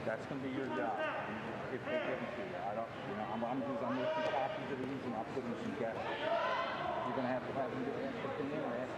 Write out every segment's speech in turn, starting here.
That's going to be your job if they give them to you. I don't, you know, I'm looking copies of these and I'll put them together. You're going to have them do everything in there.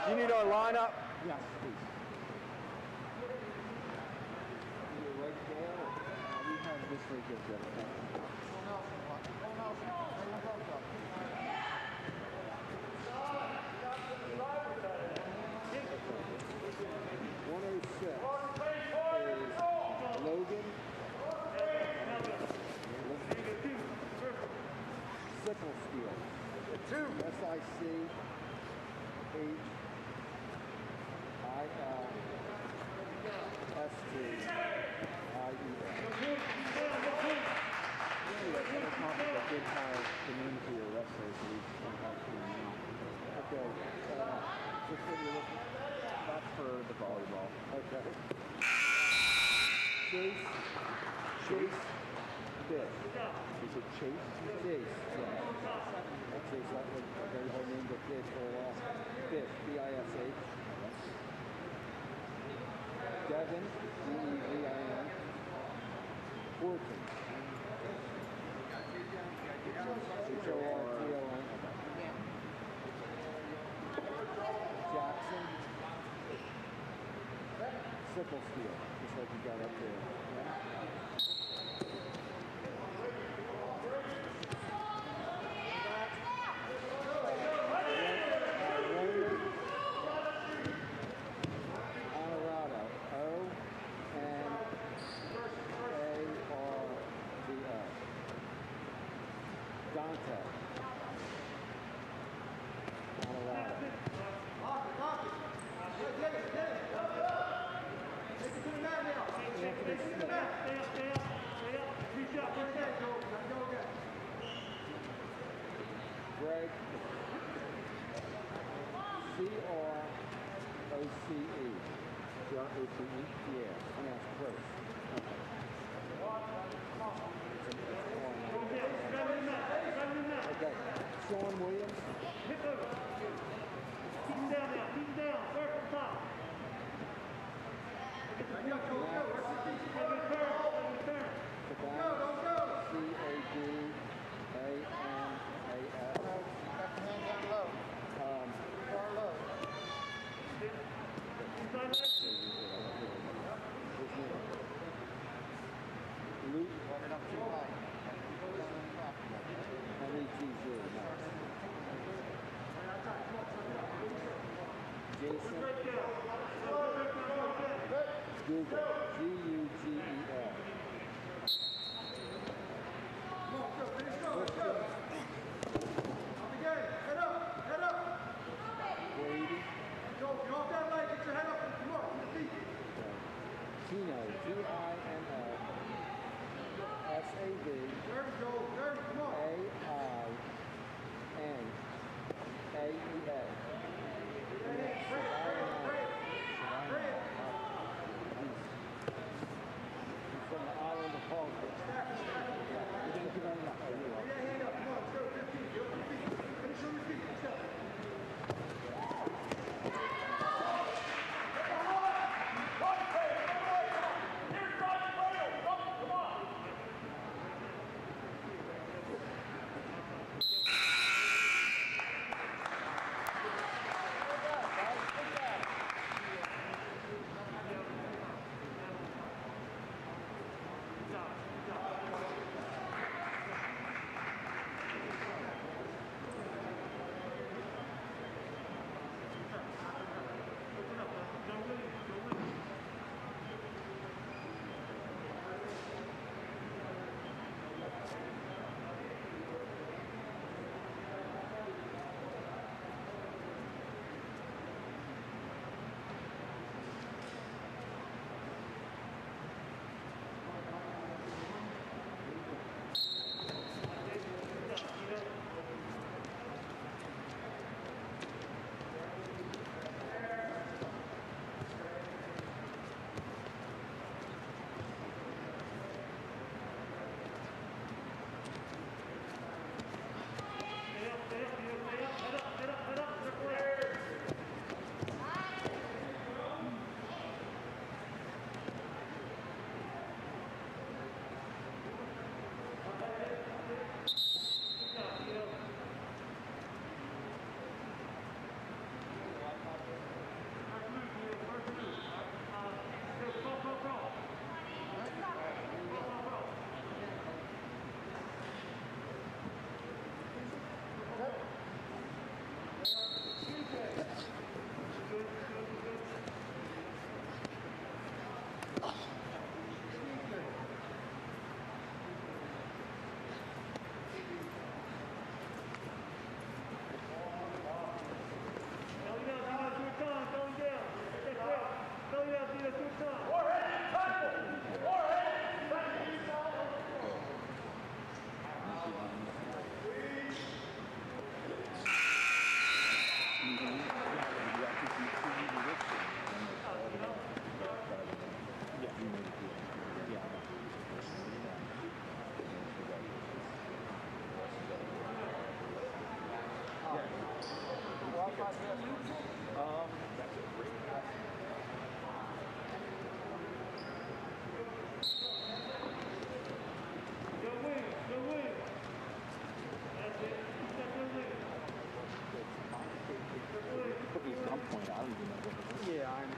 You need our lineup? Yes, please. You're right there. We have this right here, Jeff. 106 is Logan. Sickle Steel. SICHILSTIEL. That's not a good time to name for your wrestler, so we don't have to now. Okay. Just what you're looking. That's for the volleyball. Okay. Chase. Fish. Is it Chase? Chase. Yeah. Chase. That was a very hard name to Fish for a while. Fish. B-I-S-H. Devin. D-E-V-I-N. Horton. H-O-R-T-O-N. Jackson. Sickle Steel, just like you got up there. Honorado. O-N-A-R-D-O. Dante. Honorado. Greg. C-R-O-C-E. C-R-O-C-E? Yeah, and that's close. Okay. Sean Williams. Keep him down now. Keep him down. Start from top. C-A-D-A-N-A-S. Got the hand down low. Far low. Luke. Brought it up too high. L-E-T-Z. Jason. Google. G-U-G-E-L. Brady. Tino. T-I-N-O. S-A-V-A-I-N-A-E-A. even know what it is. Yeah, I'm.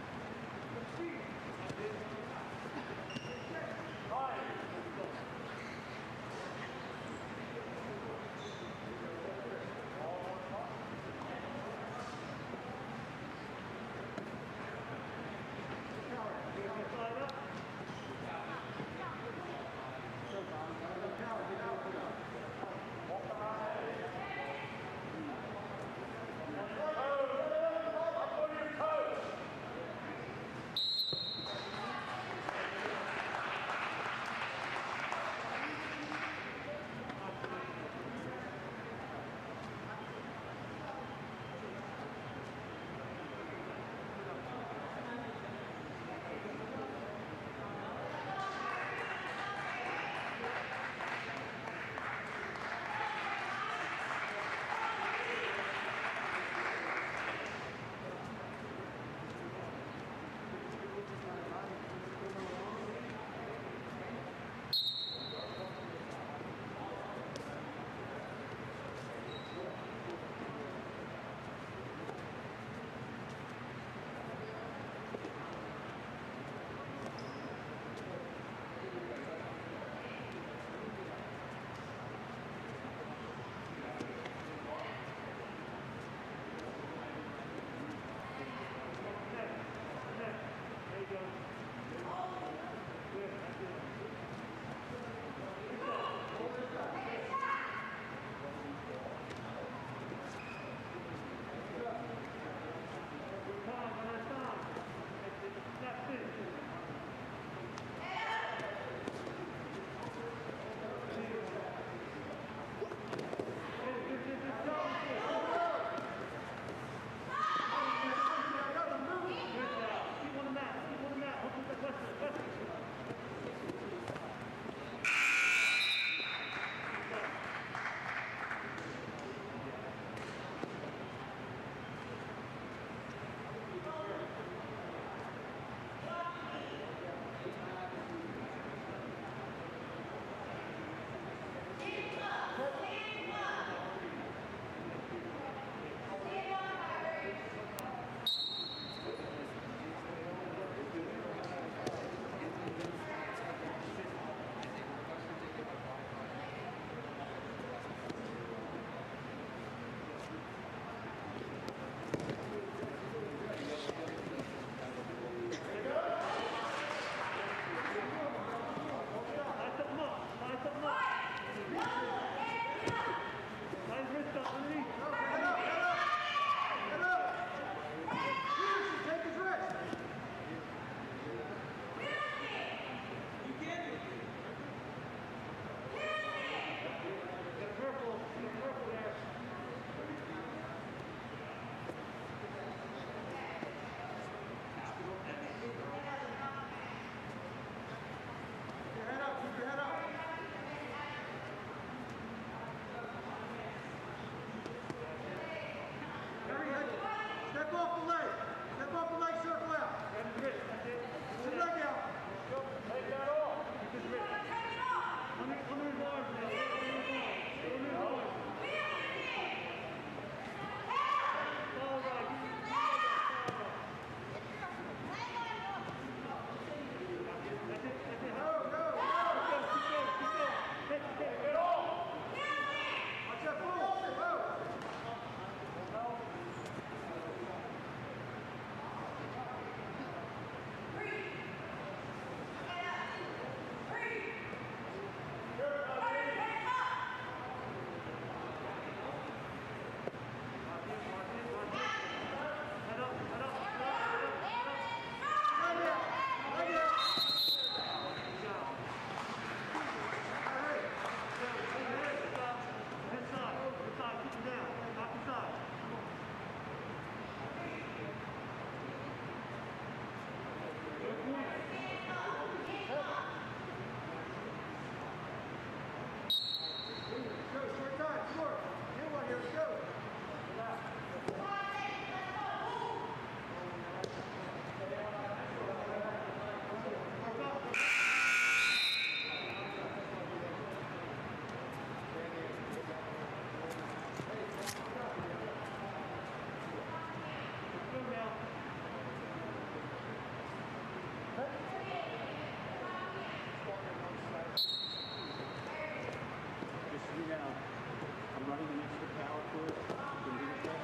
running an extra power for it. Can you do that?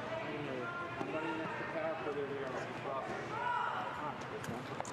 I'm running an extra power for there they are on the cross. This one.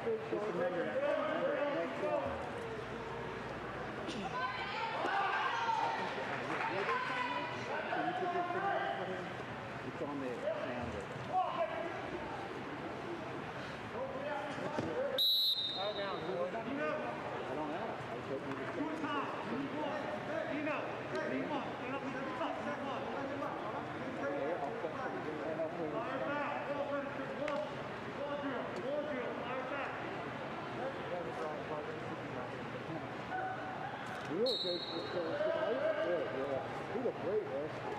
Just remember that. Next ball. It's on there. I don't know. I was hoping you would You look good. Yeah. You look great, man.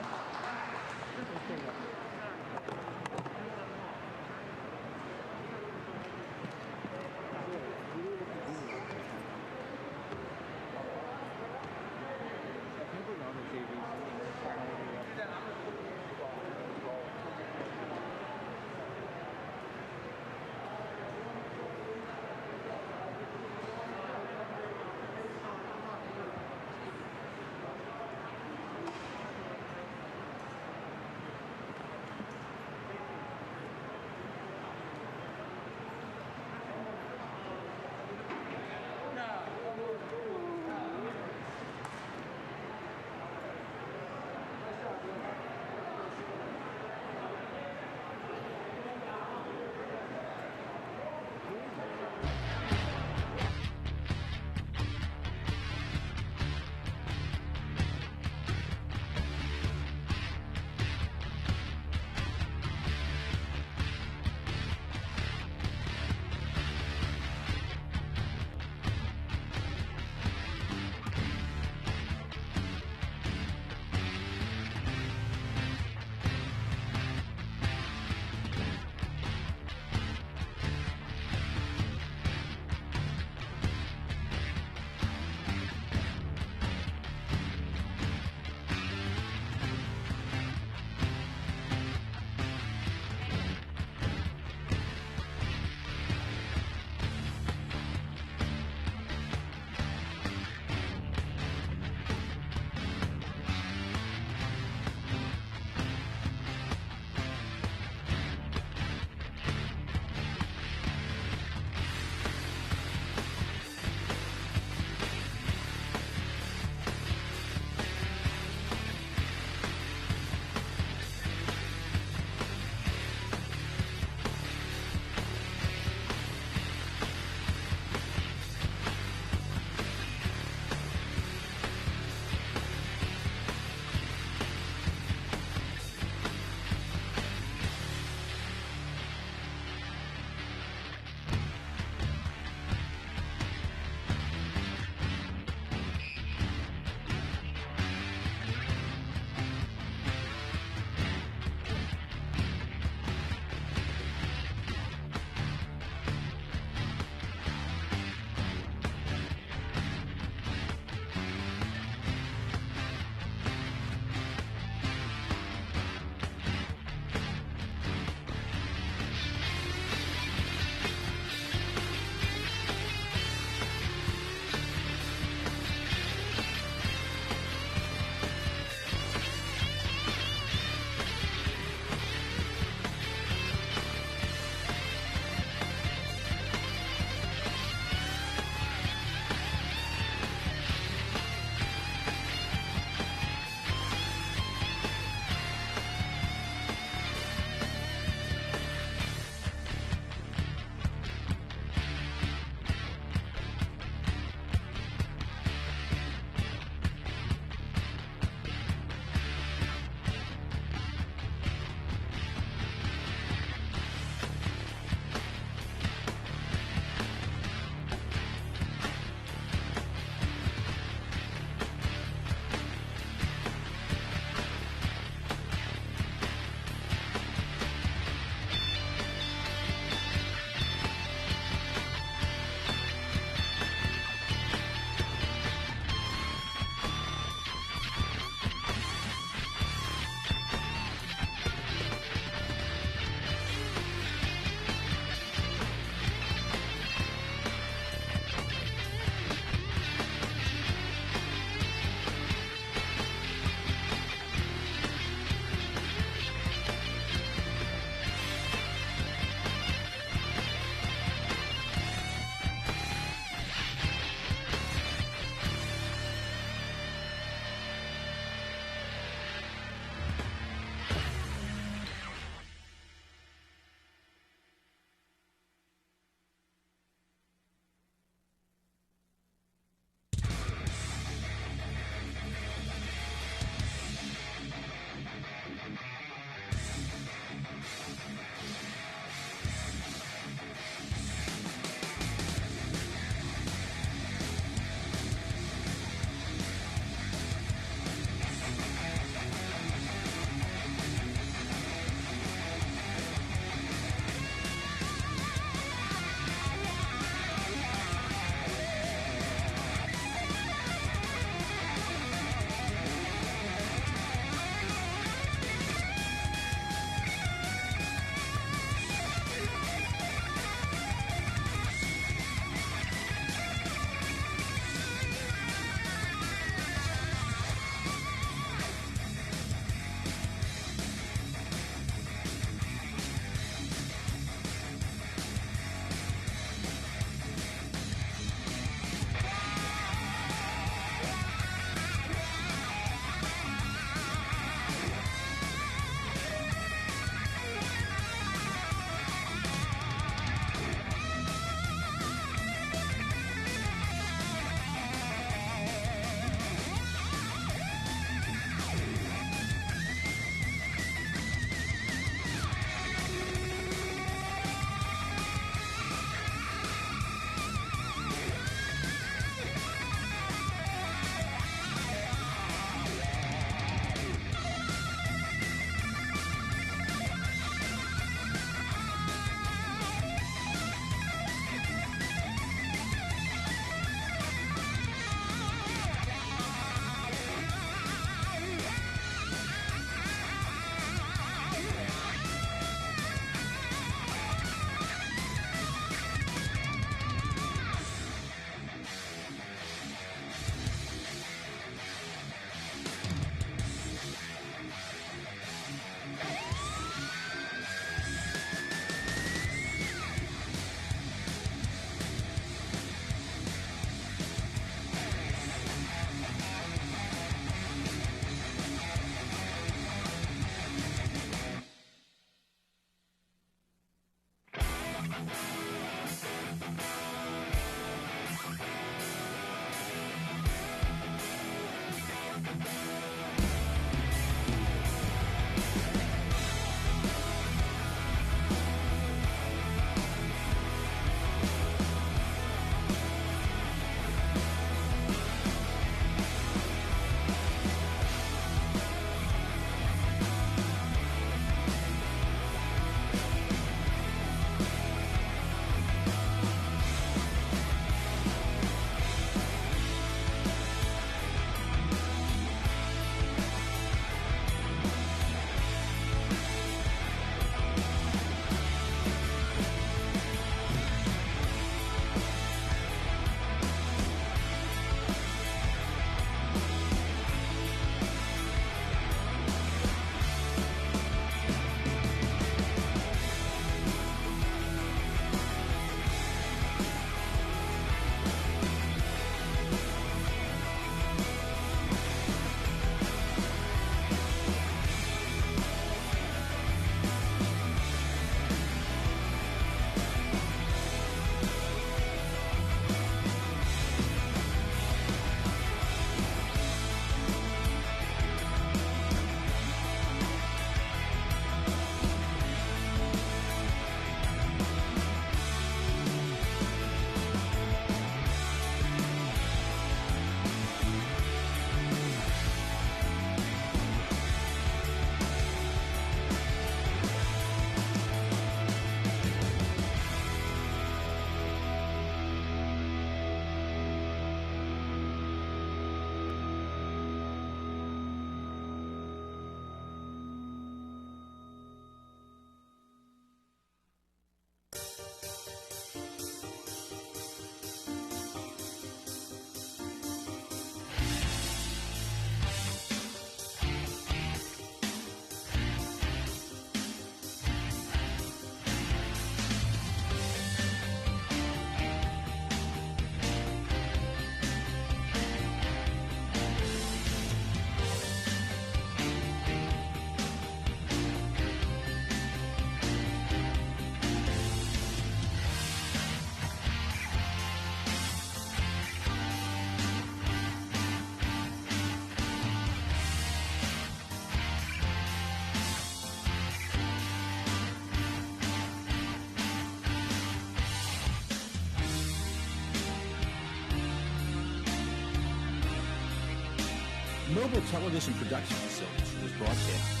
Mobile television production facilities for this broadcast.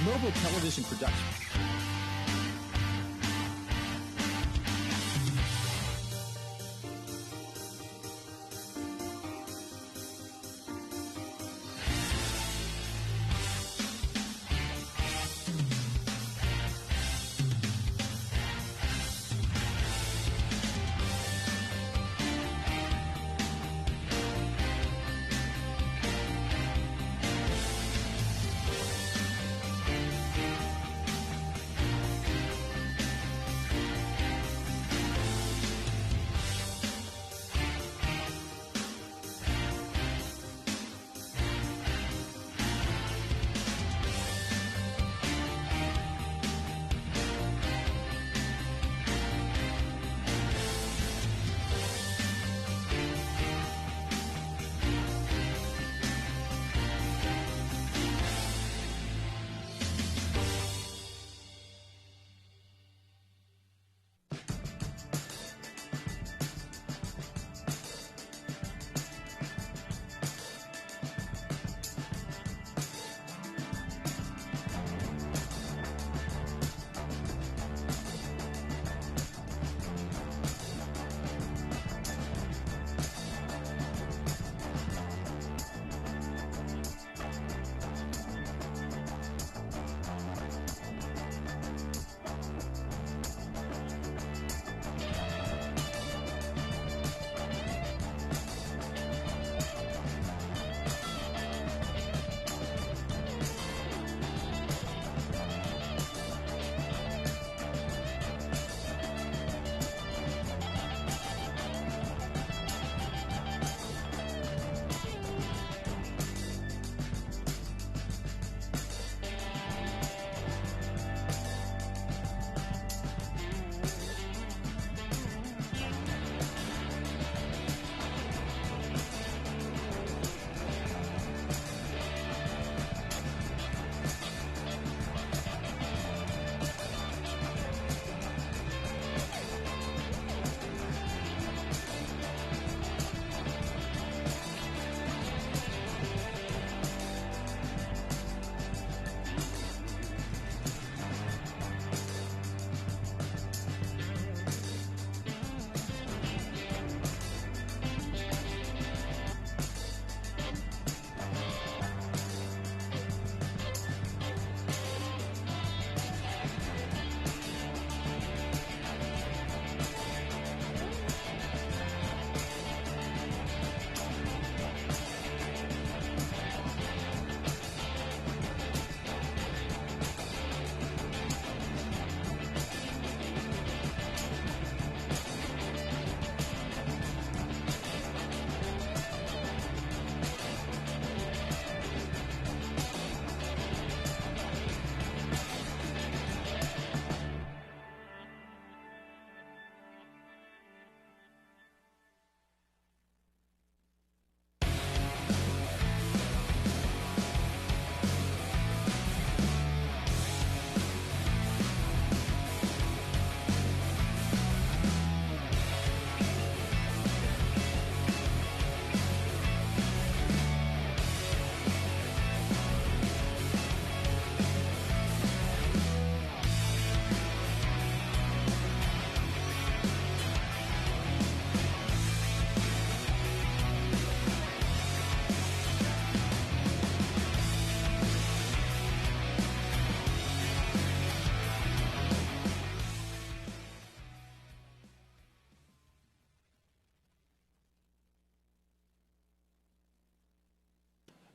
Mobile television production.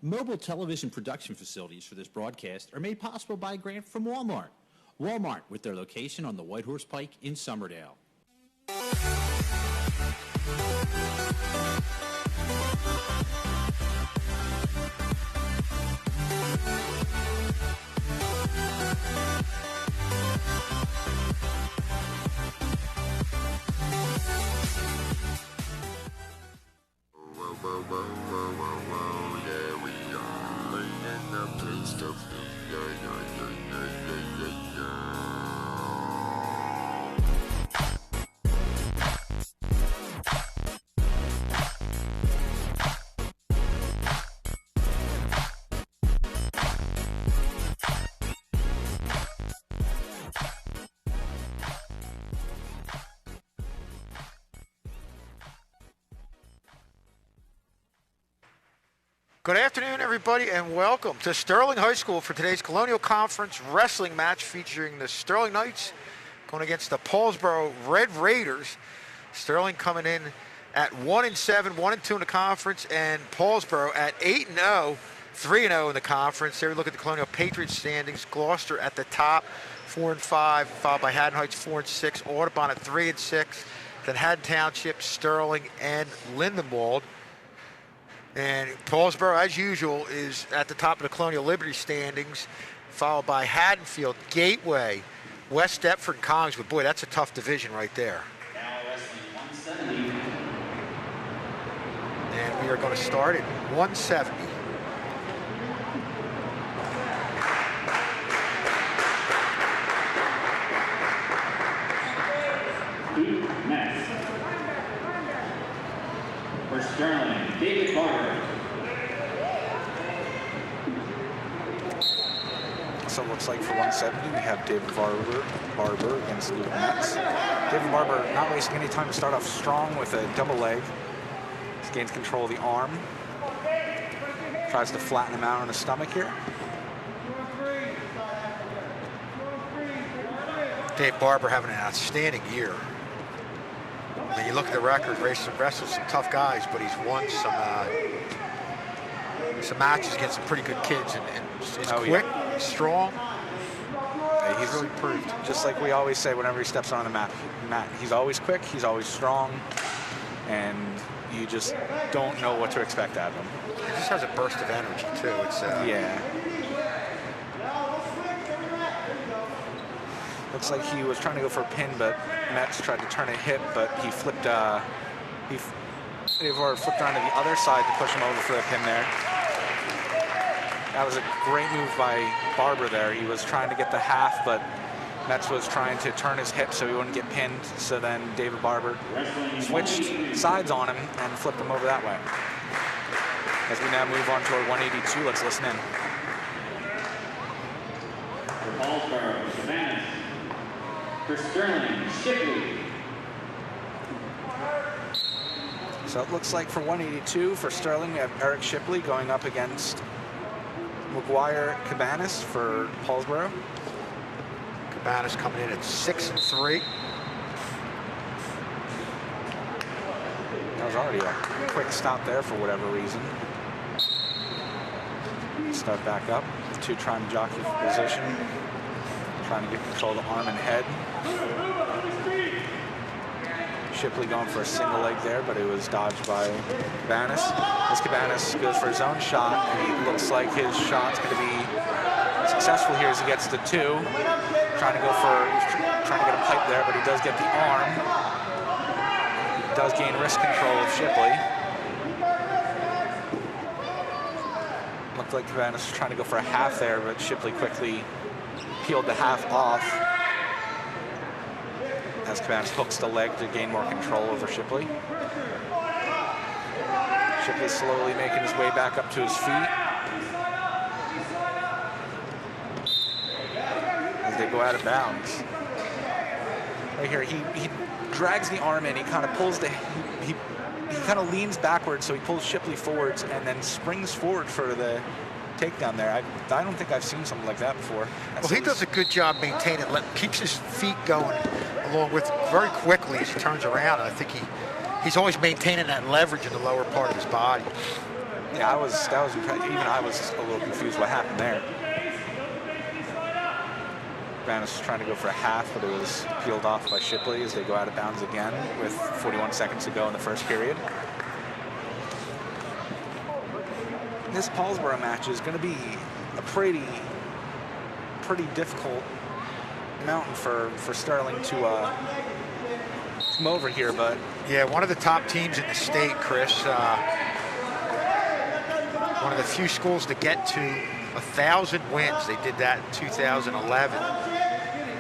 Mobile television production facilities for this broadcast are made possible by a grant from Walmart. Walmart, with their location on the White Horse Pike in Somerdale. Good afternoon, everybody, and welcome to Sterling High School for today's Colonial Conference wrestling match featuring the Sterling Knights going against the Paulsboro Red Raiders. Sterling coming in at 1-7, 1-2 in the conference, and Paulsboro at 8-0, 3-0 in the conference. There we look at the Colonial Patriots standings. Gloucester at the top, 4-5, followed by Haddon Heights 4-6, Audubon at 3-6, then Haddon Township, Sterling, and Lindenwold. And Paulsboro, as usual, is at the top of the Colonial Liberty standings, followed by Haddonfield, Gateway, West Deptford, and Collingswood. Boy, that's a tough division right there. And we are going to start at 170. Next. For Sterling, David Barber. So it looks like for 170, we have David Barber against Luke Metz. David Barber not wasting any time to start off strong with a double leg. He gains control of the arm. Tries to flatten him out on the stomach here. Dave Barber having an outstanding year. I mean, you look at the record, wrestled some tough guys, but he's won some matches against some pretty good kids, and he's quick, strong. Yeah, he's really proved. Just like we always say whenever he steps on the mat, he's always quick, he's always strong, and you just don't know what to expect out of him. He just has a burst of energy, too. It's yeah. Looks like he was trying to go for a pin, but Metz tried to turn a hip, but he flipped. He flipped around to the other side to push him over for the pin there. That was a great move by Barber there. He was trying to get the half, but Metz was trying to turn his hip so he wouldn't get pinned. So then David Barber switched sides on him and flipped him over that way. As we now move on to our 182, let's listen in. For Paulsboro, Savannah. For Sterling, Shipley. So it looks like for 182 for Sterling, we have Eric Shipley going up against McGuire Cabanas for Paulsboro. Cabanas coming in at 6-3. That was already a quick stop there for whatever reason. Start back up. Two trying to jockey for position. Trying to get control of the arm and head. Shipley going for a single leg there, but it was dodged by Cabanas. As Cabanas goes for his own shot, and he looks like his shot's going to be successful here as he gets to two. Trying to get a pipe there, but he does get the arm. He does gain wrist control of Shipley. Looked like Cabanas was trying to go for a half there, but Shipley quickly peeled the half off. As Cabanas hooks the leg to gain more control over Shipley. Shipley slowly making his way back up to his feet. As they go out of bounds. Right here, he drags the arm in, he kind of pulls he kind of leans backwards, so he pulls Shipley forwards and then springs forward for the takedown there. I don't think I've seen something like that before. Well, he does a good job maintaining, keeps his feet going along with very quickly as he turns around. And I think he's always maintaining that leverage in the lower part of his body. Yeah, even I was a little confused what happened there. Cabanas was trying to go for a half, but it was peeled off by Shipley as they go out of bounds again with 41 seconds to go in the first period. This Paulsboro match is going to be a pretty difficult mountain for Sterling to come over here, but yeah, one of the top teams in the state, Chris. One of the few schools to get to 1,000 wins. They did that in 2011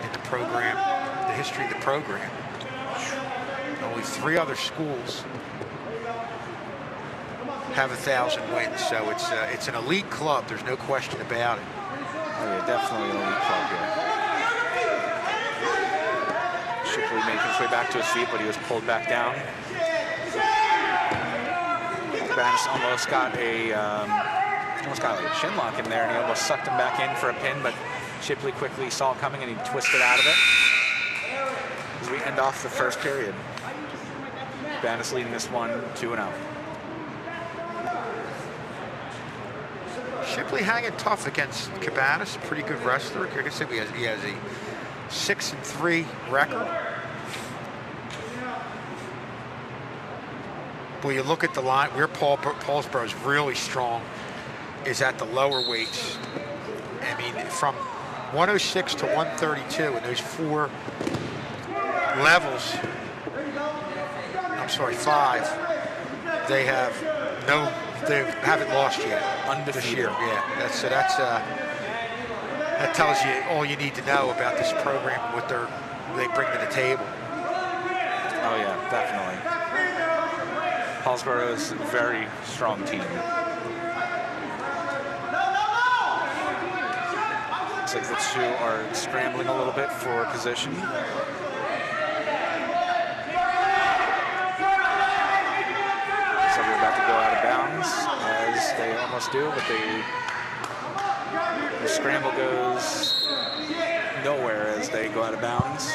in the program, the history of the program. Only 3 other schools have 1,000 wins, so it's an elite club. There's no question about it. Oh yeah, definitely an elite club here. Shipley made his way back to his feet, but he was pulled back down. Cabanas almost got a almost got like a chin lock in there, and he almost sucked him back in for a pin, but Shipley quickly saw it coming and he twisted out of it. As we end off the first period. Cabanas leading this one 2-0. Shipley hanging tough against Cabanas, pretty good wrestler. Like I said, he has a 6-3 record. Well, you look at the line where Paulsboro is really strong is at the lower weights. I mean, from 106 to 132 in those 4 levels. I'm sorry, 5. They haven't lost yet. Undefeated. This year. Yeah, that tells you all you need to know about this program and what they bring to the table. Oh yeah, definitely. Paulsboro is a very strong team. Looks like the two are scrambling a little bit for position. So we're about to go out of bounds, as they almost do, but the scramble goes nowhere as they go out of bounds.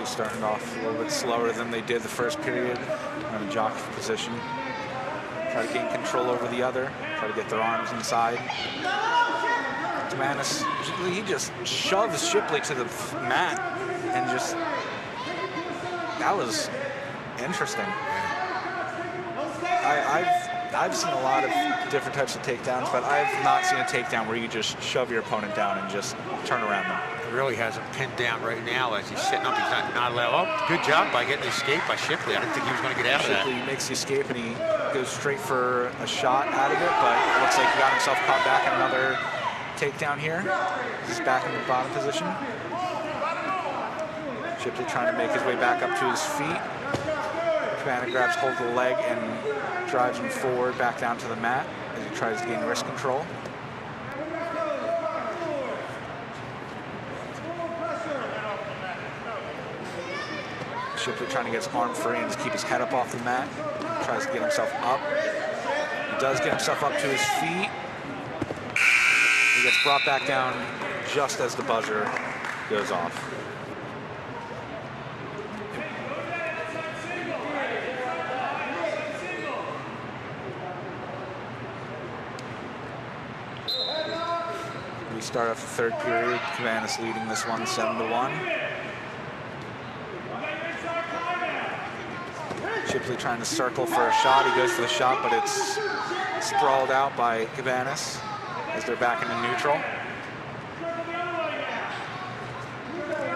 Starting off a little bit slower than they did the first period on a jockey position. Try to gain control over the other, try to get their arms inside. Cabanas, he just shoves Shipley to the mat and just, that was interesting. I've seen a lot of different types of takedowns, but I've not seen a takedown where you just shove your opponent down and just turn around them. He really has him pinned down right now as he's sitting up. He's not allowed. Oh, good job by getting the escape by Shipley. I didn't think he was going to get out of that. Shipley makes the escape and he goes straight for a shot out of it, but it looks like he got himself caught back in another takedown here. He's back in the bottom position. Shipley trying to make his way back up to his feet. Cabana grabs hold of the leg and drives him forward back down to the mat as he tries to gain wrist control. Shipley trying to get his arm free and just keep his head up off the mat. Tries to get himself up. He does get himself up to his feet. He gets brought back down just as the buzzer goes off. We start off the third period. Cabanas leading this one 7-1. Shipley trying to circle for a shot. He goes for the shot, but it's sprawled out by Cabanas as they're back into neutral.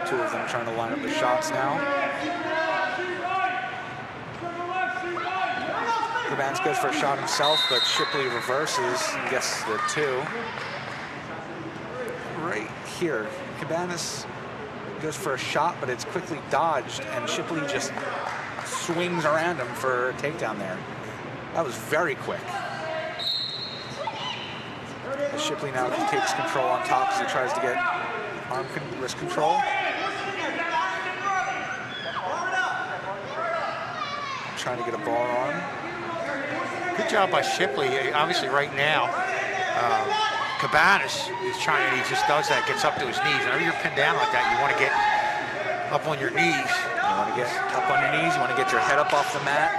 Two of them trying to line up the shots now. Cabanas goes for a shot himself, but Shipley reverses and gets the 2. Right here, Cabanas goes for a shot, but it's quickly dodged, and Shipley just swings around him for a takedown there. That was very quick. Shipley now takes control on top as he tries to get wrist control. Trying to get a bar arm. Good job by Shipley. Obviously right now, Cabanas is trying, and he just does that, gets up to his knees. Whenever you're pinned down like that, you want to get up on your knees. You want to get up on your knees, you want to get your head up off the mat,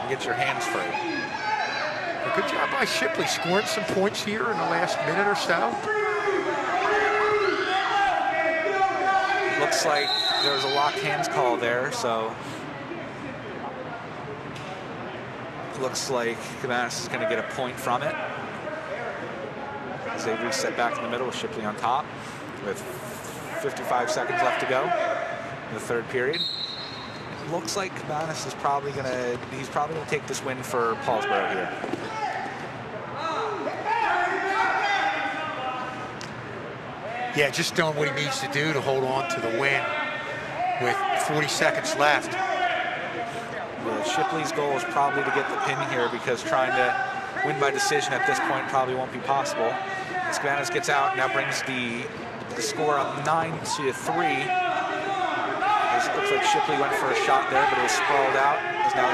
and get your hands free. A good job by Shipley, scoring some points here in the last minute or so. Looks like there was a locked hands call there, so looks like Cabanas is going to get a point from it. As they reset back in the middle with Shipley on top with 55 seconds left to go in the third period. It looks like Cabanas is probably going to take this win for Paulsboro here. Yeah, just doing what he needs to do to hold on to the win with 40 seconds left. Yeah, Shipley's goal is probably to get the pin here, because trying to win by decision at this point probably won't be possible. Cabanas gets out, now brings the the score up 9-3. It looks like Shipley went for a shot there, but it was sprawled out. As now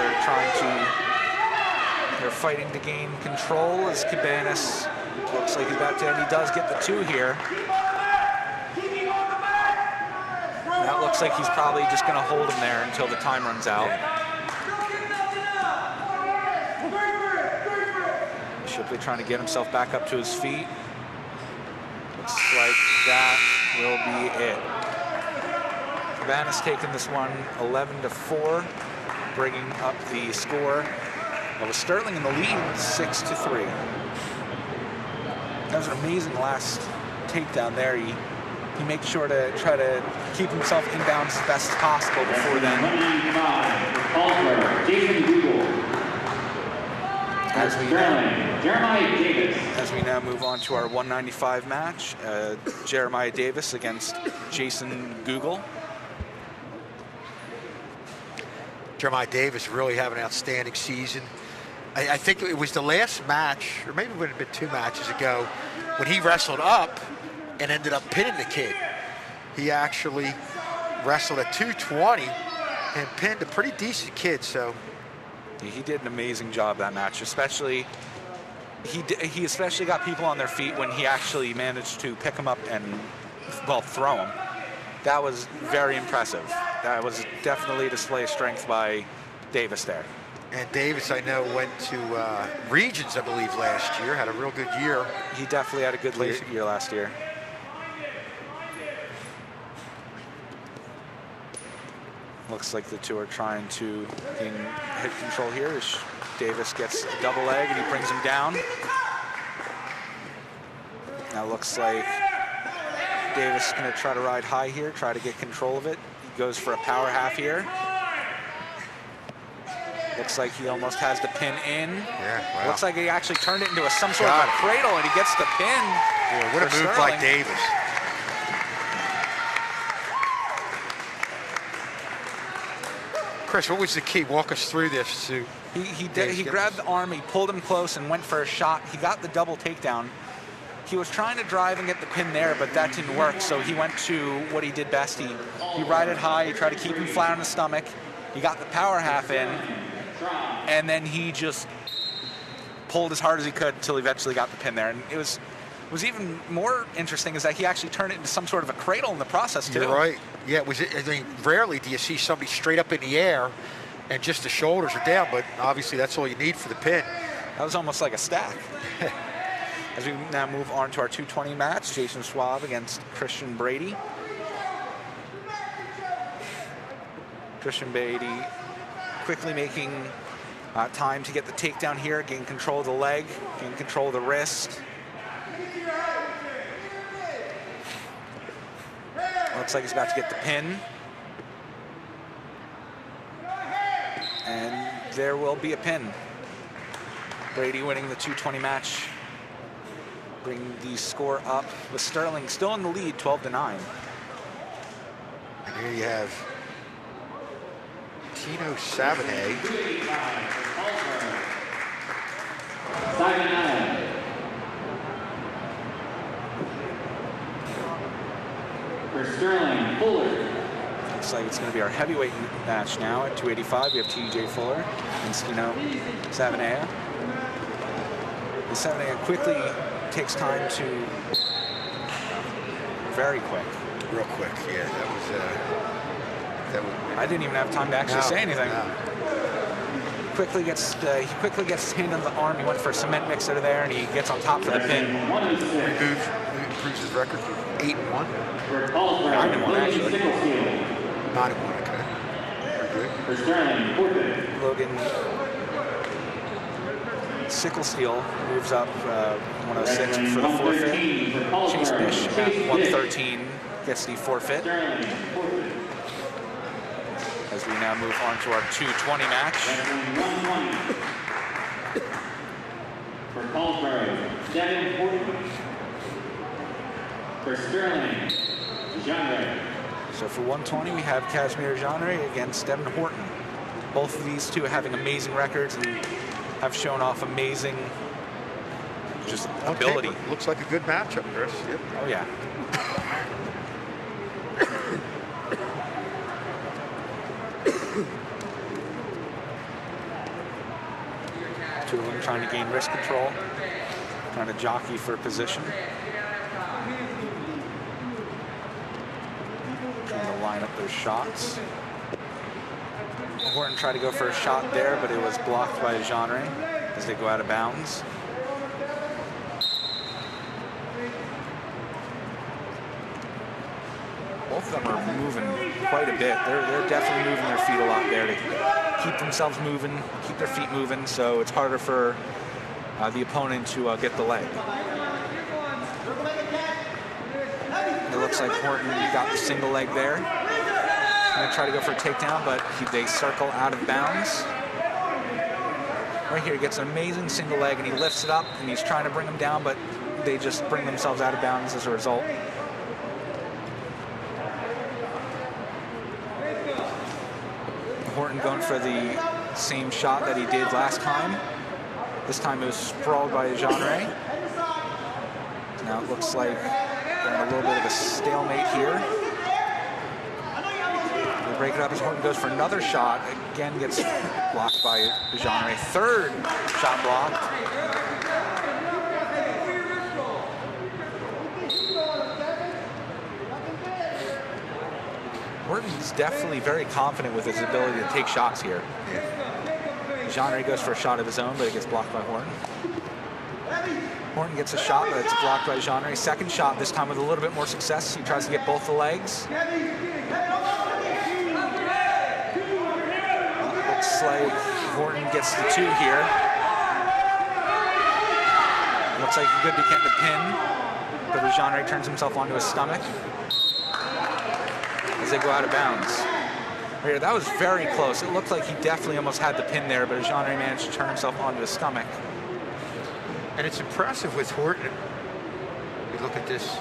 they're fighting to gain control as Cabanas looks like he's about to, and he does get the 2 here. That looks like he's probably just going to hold him there until the time runs out. Shipley trying to get himself back up to his feet. Looks like that will be it. Cabanas taking this one 11-4, bringing up the score of Sterling in the lead 6-3. That was an amazing last takedown there. He makes sure to try to keep himself inbounds as best as possible before then. As we now move on to our 195 match, Jeremiah Davis against Jason Google. Jeremiah Davis really having an outstanding season. I think it was the last match, or maybe it would have been 2 matches ago, when he wrestled up and ended up pinning the kid. He actually wrestled at 220 and pinned a pretty decent kid. So he did an amazing job that match. Especially, he especially got people on their feet when he actually managed to pick him up and, well, throw him. That was very impressive. That was definitely a display of strength by Davis there. And Davis, I know, went to Regions, I believe, last year. Had a real good year. He definitely had a good year last year. Looks like the two are trying to gain head control here as Davis gets a double leg and he brings him down. Now looks like Davis is going to try to ride high here, try to get control of it. He goes for a power half here. Looks like he almost has the pin in. Yeah, wow. Looks like he actually turned it into some sort of a cradle and he gets the pin. Yeah, what a move by Davis. Chris, what was the key? Walk us through this. He grabbed the arm, he pulled him close and went for a shot. He got the double takedown. He was trying to drive and get the pin there, but that didn't work. So he went to what he did best. He ride it high, he tried to keep him flat on the stomach. He got the power half in, and then he just pulled as hard as he could until he eventually got the pin there. And it was even more interesting is that he actually turned it into some sort of a cradle in the process too. You're right. Yeah, I mean, rarely do you see somebody straight up in the air and just the shoulders are down, but obviously that's all you need for the pin. That was almost like a stack. As we now move on to our 220 match, Jason Schwab against Christian Brady. Christian Brady quickly making time to get the takedown here, gain control of the leg, gain control of the wrist. Looks like he's about to get the pin. And there will be a pin. Brady winning the 220 match. Bring the score up with Sterling still in the lead, 12-9. And here you have Tino Savane. For Sterling, Fuller. Looks like it's going to be our heavyweight match now at 285. We have TJ Fuller and Tino Savane. And Savane quickly takes time to, very quick. Real quick, yeah, that was I didn't even have time to actually say anything. No. He quickly gets his hand on the arm. He went for a cement mixer there, and he gets on top for the pin. Improves his record to 8-1. For Paulsboro, 9-1 actually. 9-1, okay. Very good. For Sterling, forfeit. Logan Sicklesteel moves up 106 for the forfeit. Chase Bish at 113 gets the forfeit. As we now move on to our 220 match. For Paulsboro, 740. For Sterling, Genre. So for 120, we have Casimir Genre against Devin Horton. Both of these two having amazing records and have shown off amazing just ability. Looks like a good matchup, Chris. Yep. Oh yeah. Two of them trying to gain wrist control, trying to jockey for position. Trying to line up those shots. Horton tried to go for a shot there, but it was blocked by Genre as they go out of bounds. Both of them are moving quite a bit. They're definitely moving their feet a lot there to keep themselves moving, keep their feet moving, so it's harder for the opponent to get the leg. It looks like Horton got the single leg there. Going to try to go for a takedown, but they circle out of bounds. Right here, he gets an amazing single leg, and he lifts it up, and he's trying to bring them down, but they just bring themselves out of bounds as a result. Horton going for the same shot that he did last time. This time it was sprawled by Genre. Now it looks like they're in a little bit of a stalemate here. They break it up as Horton goes for another shot. Again gets blocked by Genre. Third shot blocked. Horton's definitely very confident with his ability to take shots here. Genre goes for a shot of his own, but it gets blocked by Horton. Horton gets a shot, but it's blocked by Genre. Second shot, this time with a little bit more success. He tries to get both the legs. Looks like Horton gets the two here. Looks like he could be getting the pin, but Genre turns himself onto his stomach as they go out of bounds. Right here, that was very close. It looked like he definitely almost had the pin there, but Genre managed to turn himself onto his stomach. And it's impressive with Horton. You look at this.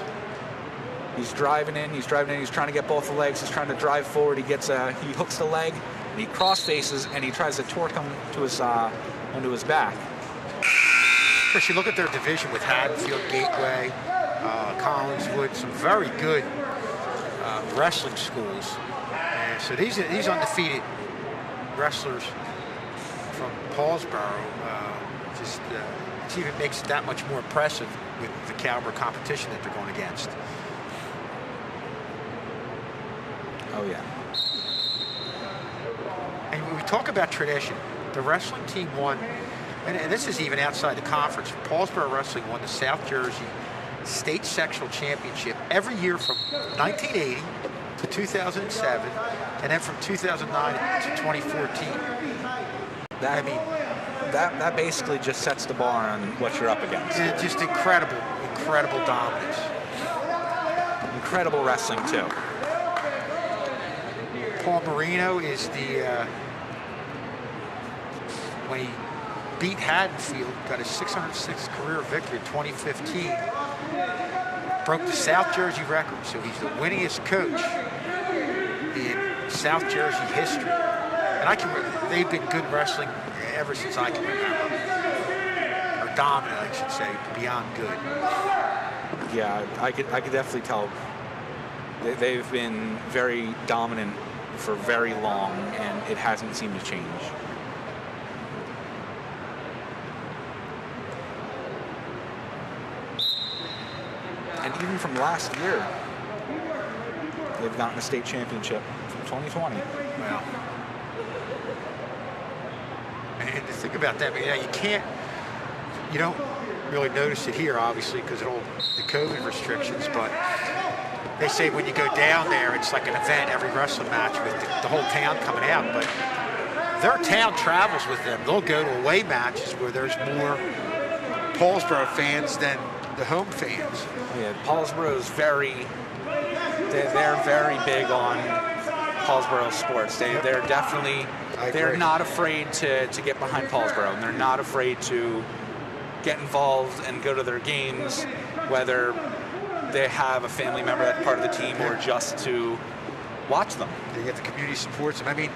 He's driving in, he's trying to get both the legs, he's trying to drive forward, he hooks the leg, and he cross faces, and he tries to torque him to his, onto his back. Chris, you look at their division with Haddonfield, Gateway, Collinswood, some very good wrestling schools. And so these undefeated wrestlers from Paulsboro it even makes it that much more impressive with the caliber of competition that they're going against. Oh yeah. And when we talk about tradition, the wrestling team won, and this is even outside the conference. Paulsboro Wrestling won the South Jersey State Sectional Championship every year from 1980 to 2007, and then from 2009 to 2014. That basically just sets the bar on what you're up against. It's just incredible dominance. Incredible wrestling too. Paul Marino is when he beat Haddonfield, got his 606th career victory in 2015. Broke the South Jersey record, so he's the winningest coach in South Jersey history. And they've been good wrestling ever since I can remember. Or dominant, I should say, beyond good. Yeah, I could definitely tell. They've been very dominant for very long, and it hasn't seemed to change. And even from last year, they've gotten a state championship from 2020. Well, and to think about that, you don't really notice it here, obviously, because of the COVID restrictions, but they say when you go down there, it's like an event, every wrestling match with the whole town coming out, but their town travels with them. They'll go to away matches where there's more Paulsboro fans than the home fans. Yeah, Paulsboro is they're very big on Paulsboro sports. They're definitely, they're not afraid to get behind Paulsboro, and they're not afraid to get involved and go to their games, whether they have a family member that's part of the team or just to watch them. They get the community supports them. I mean,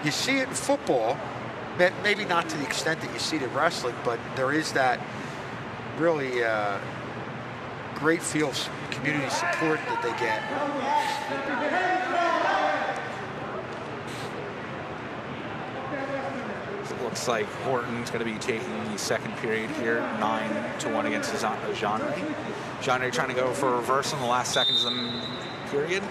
you see it in football, maybe not to the extent that you see it in wrestling, but there is that really great feel of community support that they get. Looks like Horton's going to be taking the second period here, 9-1 against Genre. Genre trying to go for a reverse in the last seconds of the period.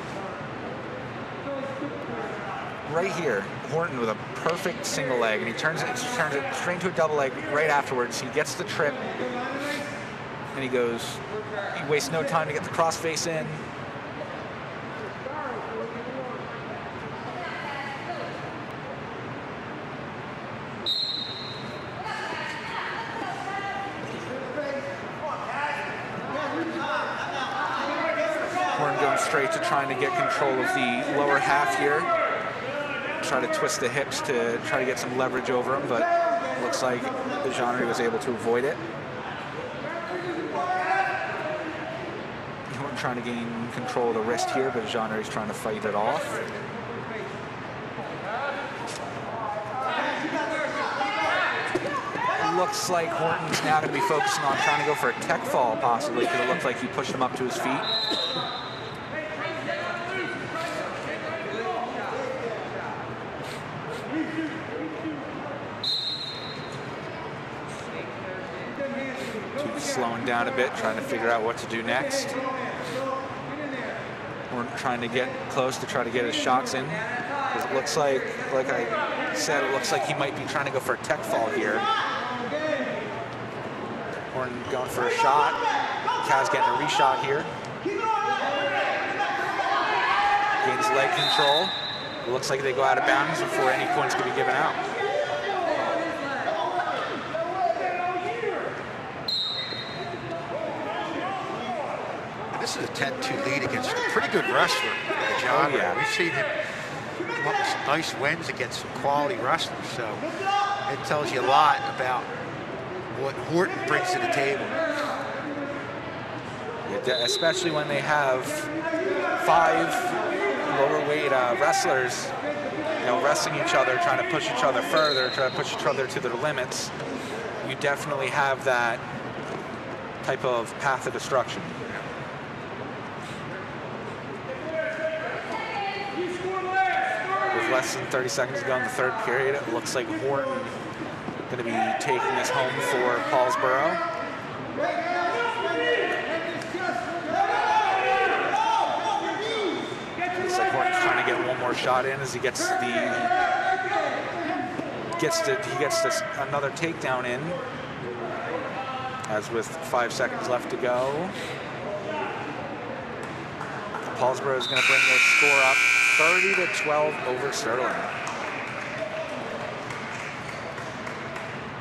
Right here, Horton with a perfect single leg, and he turns it straight into a double leg right afterwards. He gets the trip, and he wastes no time to get the crossface in. Horton going straight to trying to get control of the lower half here. Try to twist the hips to try to get some leverage over him, but looks like the Genre was able to avoid it. Horton trying to gain control of the wrist here, but Genre is trying to fight it off. Looks like Horton's now going to be focusing on trying to go for a tech fall, possibly, because it looked like he pushed him up to his feet. Slowing down a bit, trying to figure out what to do next. We're trying to get close to try to get his shots in. Because it looks like I said, it looks like he might be trying to go for a tech fall here. Horton going for a shot. Kaz getting a reshot here. Gains leg control. It looks like they go out of bounds before any points can be given out. This is a 10-2 lead against a pretty good wrestler, John. Oh, yeah. We've seen him come up with some nice wins against some quality wrestlers, so it tells you a lot about what Horton brings to the table. Especially when they have 5 lower weight wrestlers, wrestling each other, trying to push each other further, trying to push each other to their limits. You definitely have that type of path of destruction. With less than 30 seconds to go in the third period, it looks like Horton going to be taking this home for Paulsboro. Looks like Horton's trying to get one more shot in as he gets another takedown in. As with 5 seconds left to go, Paulsboro is going to bring their score up 30-12 over Sterling.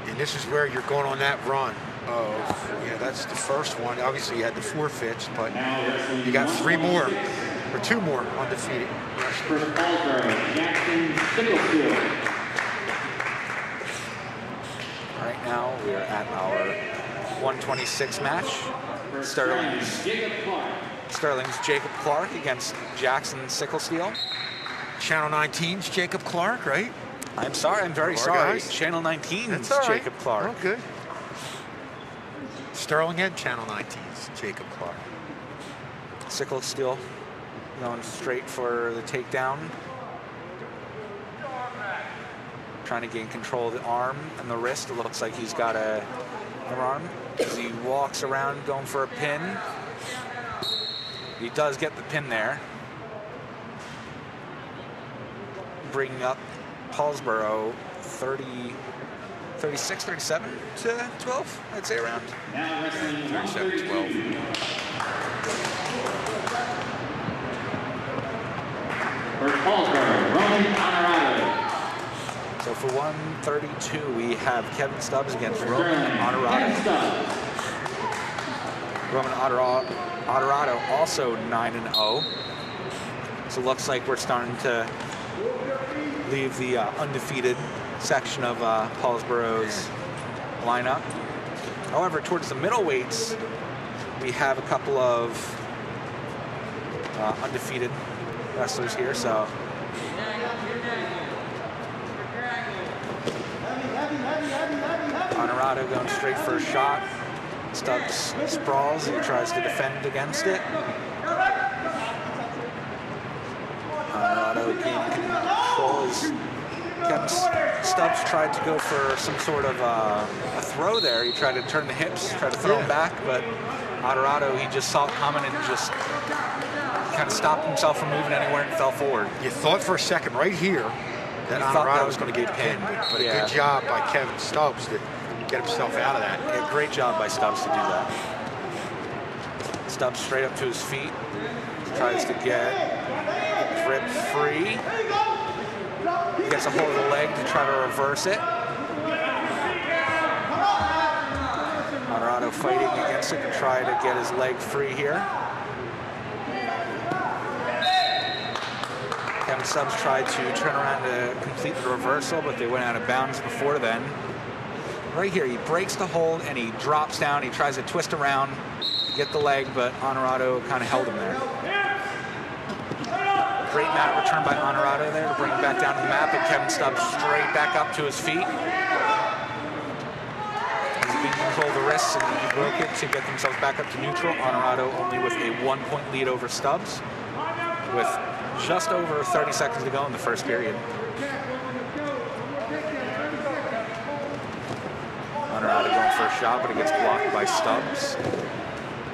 And this is where you're going on that run of, that's the first one. Obviously, you had the forfeits, but you got 2 more undefeated. For Paulsboro, Jackson Sicklesfield. Right now, we are at our 126 match. Sterling's Jacob Clark against Jackson Sicklesteel. Channel 19's Jacob Clark, right? I'm sorry, I'm very sorry. Guys. Channel 19's Right. Jacob Clark. Oh, good. Sterling and Channel 19's Jacob Clark. Sicklesteel going straight for the takedown. Trying to gain control of the arm and the wrist. It looks like he's got an arm as he walks around going for a pin. He does get the pin there. Bringing up Paulsboro 36-37-12, I'd say around. Now wrestling 37-12. For Paulsboro, Roman Honorado. So for 132, we have Kevin Stubbs against For Roman Sterling, Honorado. Kevin Stubbs. Roman Honorado also 9-0. So it looks like we're starting to leave the undefeated section of Paulsboro's lineup. However, towards the middleweights, we have a couple of undefeated wrestlers here. So Honorado going straight for a shot. Stubbs sprawls. He tries to defend against it. Honorado gaining control as Stubbs tried to go for some sort of a throw there. He tried to turn the hips, try to throw him back, but Honorado, he just saw it coming and just kind of stopped himself from moving anywhere and fell forward. You thought for a second right here that Honorado was going to get pinned, but a good job by Kevin Stubbs to get himself out of that. Yeah, great job by Stubbs to do that. Stubbs straight up to his feet, tries to get grip free. He gets a hold of the leg to try to reverse it. Honorado fighting against it to try to get his leg free here. Kevin Stubbs tried to turn around to complete the reversal, but they went out of bounds before then. Right here, he breaks the hold and he drops down. He tries to twist around, get the leg, but Honorado kind of held him there. Great mat return by Honorado there to bring him back down to the mat, but Kevin Stubbs straight back up to his feet. He's being control the wrists and he broke it to get themselves back up to neutral. Honorado only with a 1-point lead over Stubbs with just over 30 seconds to go in the first period. Honorado going for a shot, but it gets blocked by Stubbs.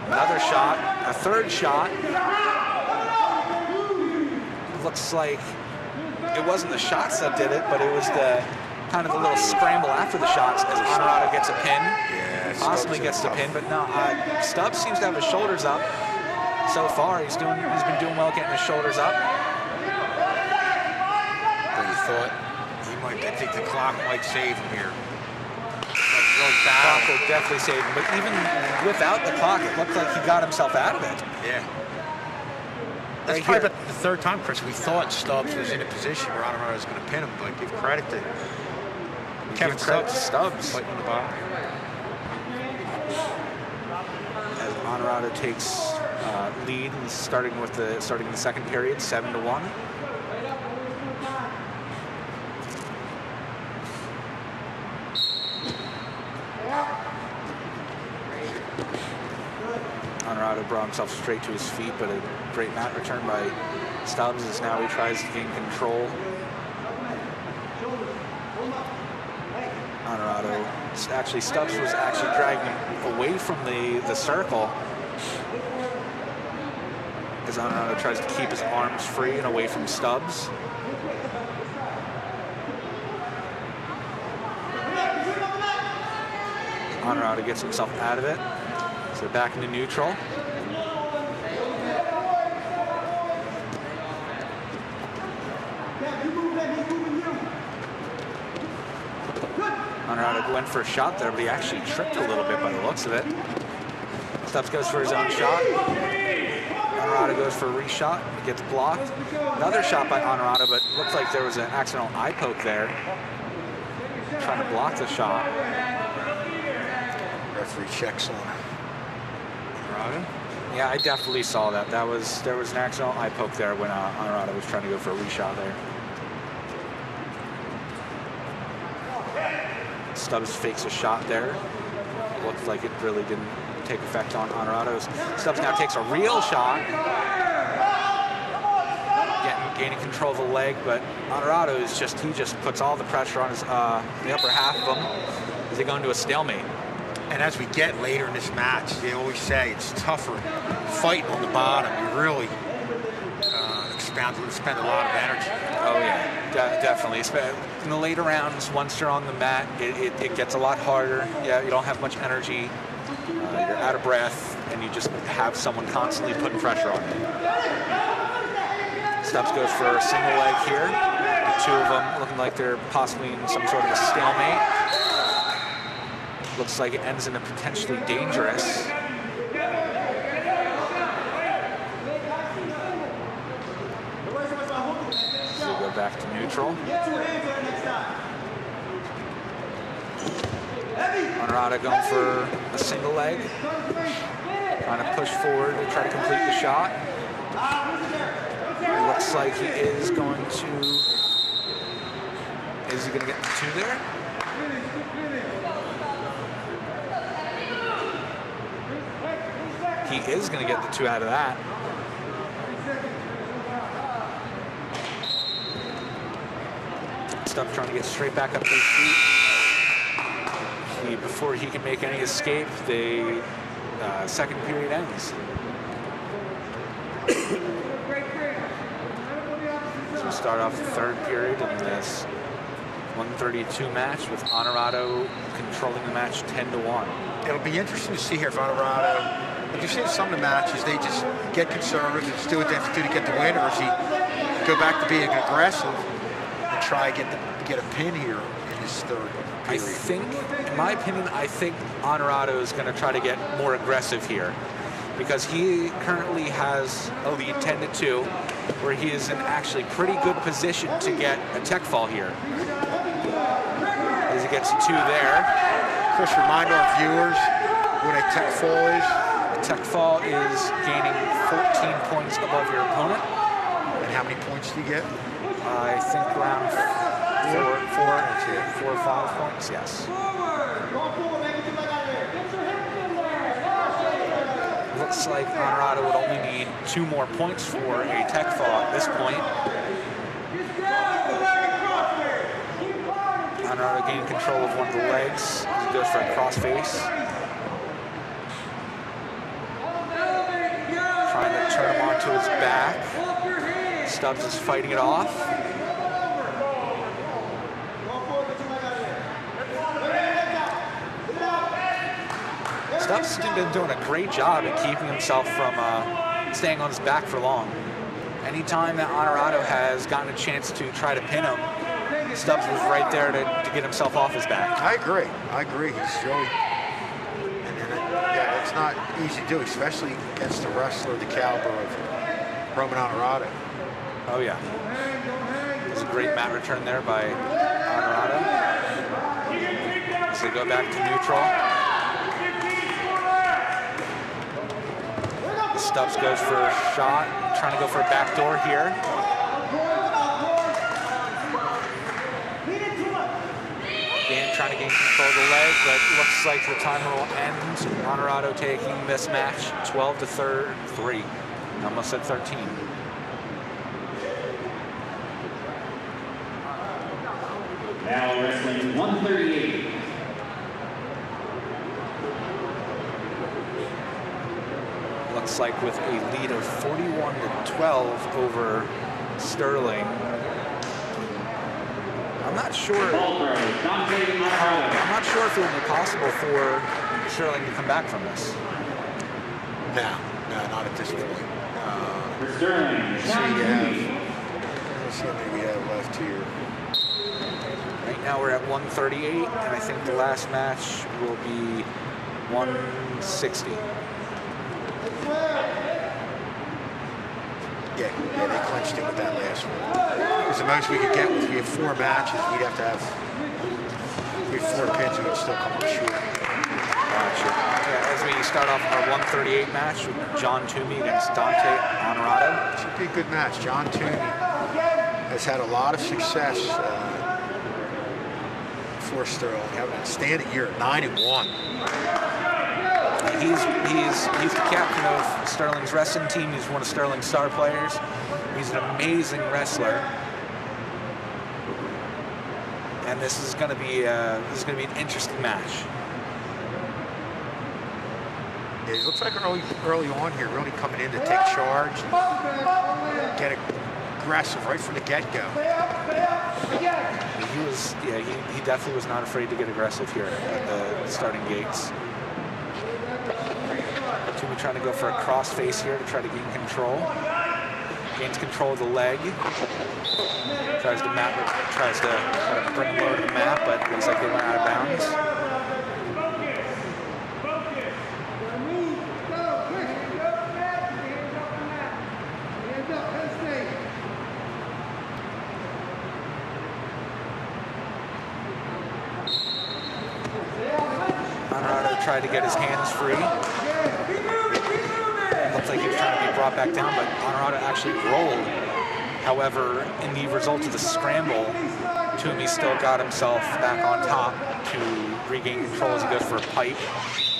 Another shot, a third shot. Looks like it wasn't the shots that did it, but it was the kind of the little scramble after the shots as Honorado gets a pin. Yeah, possibly gets the pin, but no, Stubbs seems to have his shoulders up so far. He's been doing well getting his shoulders up. But you thought I think the clock might save him here. The clock will definitely save him, but even without the clock, it looked like he got himself out of it. Yeah. That's Right probably here. the third time, Chris. We thought Stubbs was in a position where Honorado was going to pin him, but give credit to Kevin Stubbs fighting on the bottom. As Honorado takes lead, and starting the second period, 7-1. Honorado brought himself straight to his feet, but a great mat return by Stubbs as now he tries to gain control. Honorado, Stubbs was actually dragging him away from the circle as Honorado tries to keep his arms free and away from Stubbs. Honorado gets himself out of it. So back into neutral. Honorado went for a shot there, but he actually tripped a little bit by the looks of it. Stubbs goes for his own shot. Honorado goes for a reshot. It gets blocked. Another shot by Honorado, but looks like there was an accidental eye poke there. Trying to block the shot. Referee checks on Honorado. Yeah, I definitely saw that. There was an accidental eye poke there when Honorado was trying to go for a reshot there. Stubbs fakes a shot there. Looks like it really didn't take effect on Honorado. Stubbs now takes a real shot. Gaining control of the leg, but Honorado he just puts all the pressure on his the upper half of him as they go into a stalemate. And as we get later in this match, they always say it's tougher fighting on the bottom. You really spend a lot of energy. Oh yeah, definitely. In the later rounds, once you're on the mat, it gets a lot harder. Yeah, you don't have much energy. You're out of breath, and you just have someone constantly putting pressure on you. Stubbs goes for a single leg here. The two of them looking like they're possibly in some sort of a stalemate. Looks like it ends in a potentially dangerous. So we go back to neutral. Honorado going for a single leg. Trying to push forward to try to complete the shot. It looks like he is going to... Is he going to get the two there? He is going to get the two out of that. Stubbs trying to get straight back up to his feet. Before he can make any escape, the second period ends. So we start off the third period in this 132 match with Honorado controlling the match 10-1. It'll be interesting to see here if Honorado, like you've seen some of the matches, they just get conservative and just do what they have to do to get the win, or does he go back to being aggressive and try to get a pin here in his third period? I think, in my opinion, I think Honorado is going to try to get more aggressive here because he currently has a lead 10-2 where he is in actually pretty good position to get a tech fall here. As he gets a 2 there. Chris, remind our viewers what a tech fall is. A tech fall is gaining 14 points above your opponent. And how many points do you get? I think around 4 or 5 points, yes. Looks like Honorado would only need 2 more points for a tech fall at this point. Honorado gaining control of one of the legs. He goes for a crossface. Trying to turn him onto his back. Stubbs is fighting it off. Stubbs has been doing a great job at keeping himself from staying on his back for long. Anytime that Honorado has gotten a chance to try to pin him, Stubbs was right there to get himself off his back. I agree. He's really, yeah, it's not easy to do, especially against a wrestler of the caliber of Roman Honorado. Oh yeah. There's a great mat return there by Honorado. So they go back to neutral. Stubbs goes for a shot, trying to go for a backdoor here. Trying to gain control of the leg, but looks like the timer will end. Honorado taking this match 12-3. Almost at 13. Now wrestling 138. Looks like with a lead of 41-12 over Sterling. I'm not sure if it would be possible for Sterling to come back from this. No, not at this point. For Sterling, Let's see how many we have left here. Right now we're at 138, and I think the last match will be 160. Yeah, they clinched it with that last one. Because the most we could get was we have 4 matches. We'd have to have 4 pins. We would still come up short. Gotcha. Yeah, as we start off our 138 match with John Toomey against Dante Honorado. Should be a good match. John Toomey has had a lot of success for Sterling. Having a standing year at 9-1. He's the captain of Sterling's wrestling team. He's one of Sterling's star players. He's an amazing wrestler. And this is going to be an interesting match. Yeah, it looks like early on here, really coming in to take charge and get aggressive right from the get-go. He definitely was not afraid to get aggressive here at the starting gates. Toomey trying to go for a crossface here to try to gain control. Gains control of the leg. Tries to bring low to the mat, but looks like they went out of bounds. Honorado tried to get his hands free. Looks like he was trying to be brought back down, but Honorado actually rolled. However, in the result of the scramble, Toomey still got himself back on top to regain control as he goes for a pipe.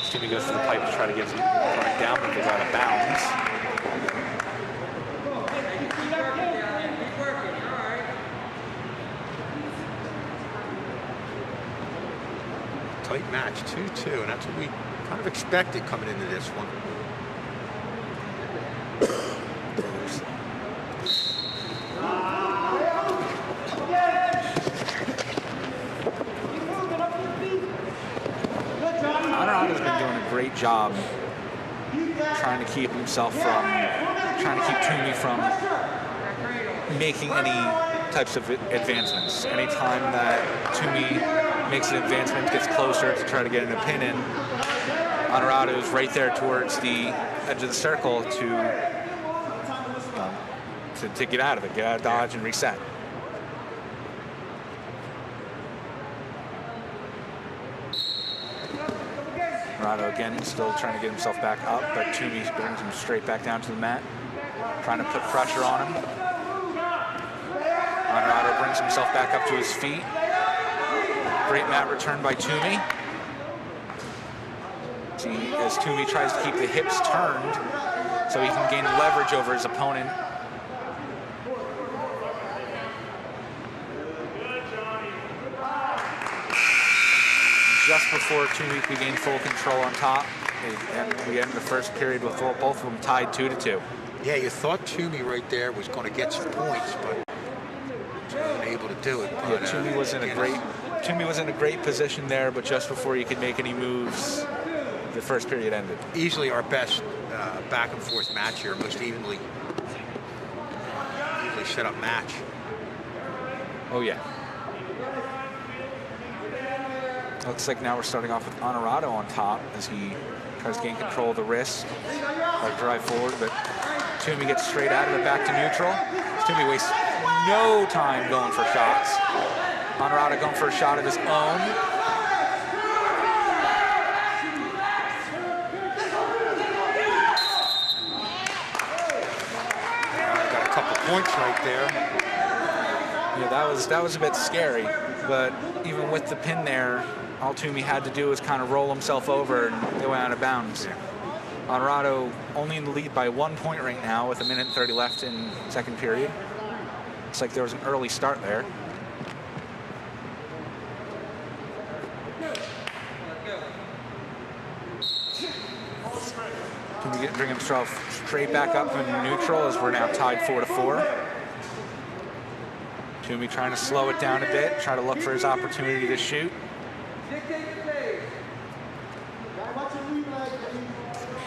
Toomey goes for the pipe to try to get him right down, but goes out of bounds. tight match, 2-2, and that's what we kind of expected coming into this one. Honorado's been doing a great job trying to keep Toomey from making any types of advancements. Anytime that Toomey makes an advancement, gets closer to try to get an pin in, Honorado is right there towards the edge of the circle to get out of it, get out of dodge and reset. Honorado again still trying to get himself back up, but Toomey brings him straight back down to the mat, trying to put pressure on him. Honorado brings himself back up to his feet. Great mat return by Toomey. As Toomey tries to keep the hips turned so he can gain leverage over his opponent. Just before Toomey could gain full control on top, and we end the first period with both of them tied 2-2. Yeah, you thought Toomey right there was going to get some points, but he wasn't able to do it. But, yeah, Toomey was in a great position there, but just before he could make any moves, the first period ended. Easily our best back and forth match here, most evenly set up match. Oh yeah. Looks like now we're starting off with Honorado on top as he tries to gain control of the wrist, drive forward, but Toomey gets straight out of it back to neutral. Toomey wastes no time going for shots. Honorado going for a shot of his own. Got a couple points right there. Yeah, that was a bit scary, but even with the pin there, all Toomey had to do was kind of roll himself over and they went out of bounds. Honorado only in the lead by 1 point right now with 1:30 left in second period. Looks like there was an early start there. Toomey bring himself straight back up in neutral as we're now tied 4-4. Toomey trying to slow it down a bit, try to look for his opportunity to shoot.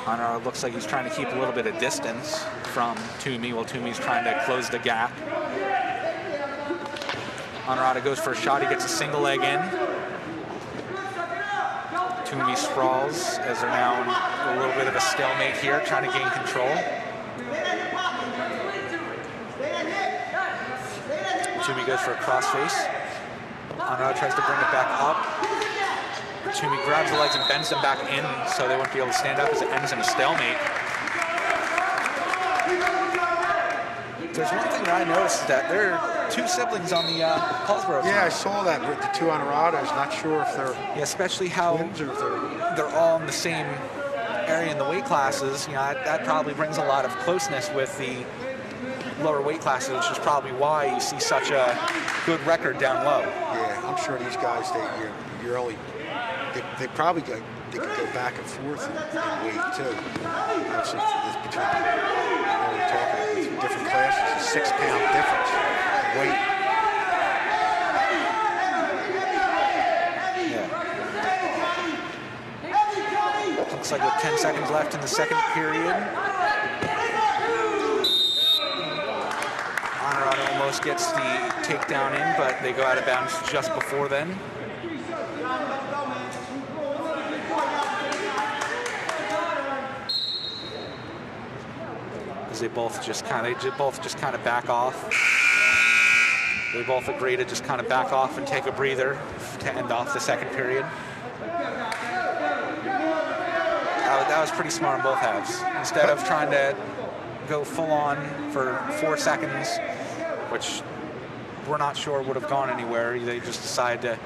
Honorado looks like he's trying to keep a little bit of distance from Toomey while Toomey's trying to close the gap. Honorado goes for a shot, he gets a single leg in. Toomey sprawls as they're now in a little bit of a stalemate here, trying to gain control. Toomey goes for a crossface. Honorado tries to bring it back up. Toomey grabs the legs and bends them back in so they won't be able to stand up as it ends in a stalemate. There's one thing that I noticed is that there are two siblings on the Paulsboro team. Yeah, I saw that with the two Honorados. Not sure if they're especially how twins or if they're all in the same area in the weight classes. You know, that probably brings a lot of closeness with the lower weight classes, which is probably why you see such a good record down low. Yeah, I'm sure these guys, they probably could go back and forth in weight too. Actually, between we're talking different classes, a 6-pound difference in weight. Yeah. Looks like with 10 seconds left in the second period, Honorado almost gets the takedown in, but they go out of bounds just before then. They both just kind of back off. They both agree to just kind of back off and take a breather to end off the second period. That was pretty smart on both halves. Instead of trying to go full on for 4 seconds, which we're not sure would have gone anywhere, they just decided to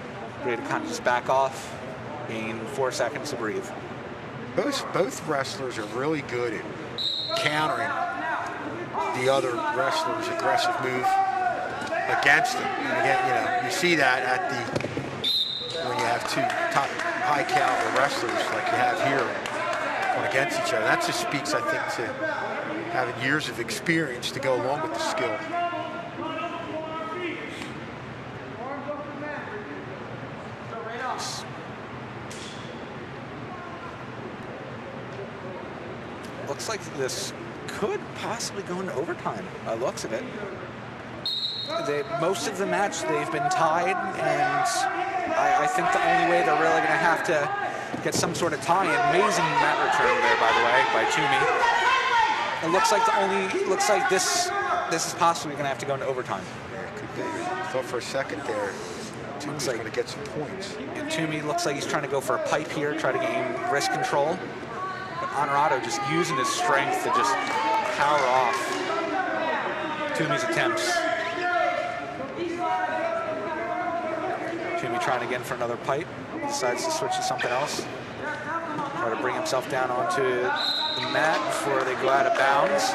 kind of just back off, gain 4 seconds to breathe. Both wrestlers are really good at countering the other wrestler's aggressive move against them. And again, you see that when you have have two top high caliber wrestlers like you have here going against each other. That just speaks, I think, to having years of experience to go along with the skill. Looks like this could possibly go into overtime by the looks of it. Most of the match they've been tied, and I think the only way they're really going to have to get some sort of tie. Amazing mat return there, by the way, by Toomey. It looks like this is possibly going to have to go into overtime. Yeah, it could be. I thought for a second there, Toomey's going to get some points. Toomey looks like he's trying to go for a pipe here, try to gain wrist control. But Honorado just using his strength to just power off Toomey's attempts. Toomey trying again for another pipe. Decides to switch to something else. Try to bring himself down onto the mat before they go out of bounds.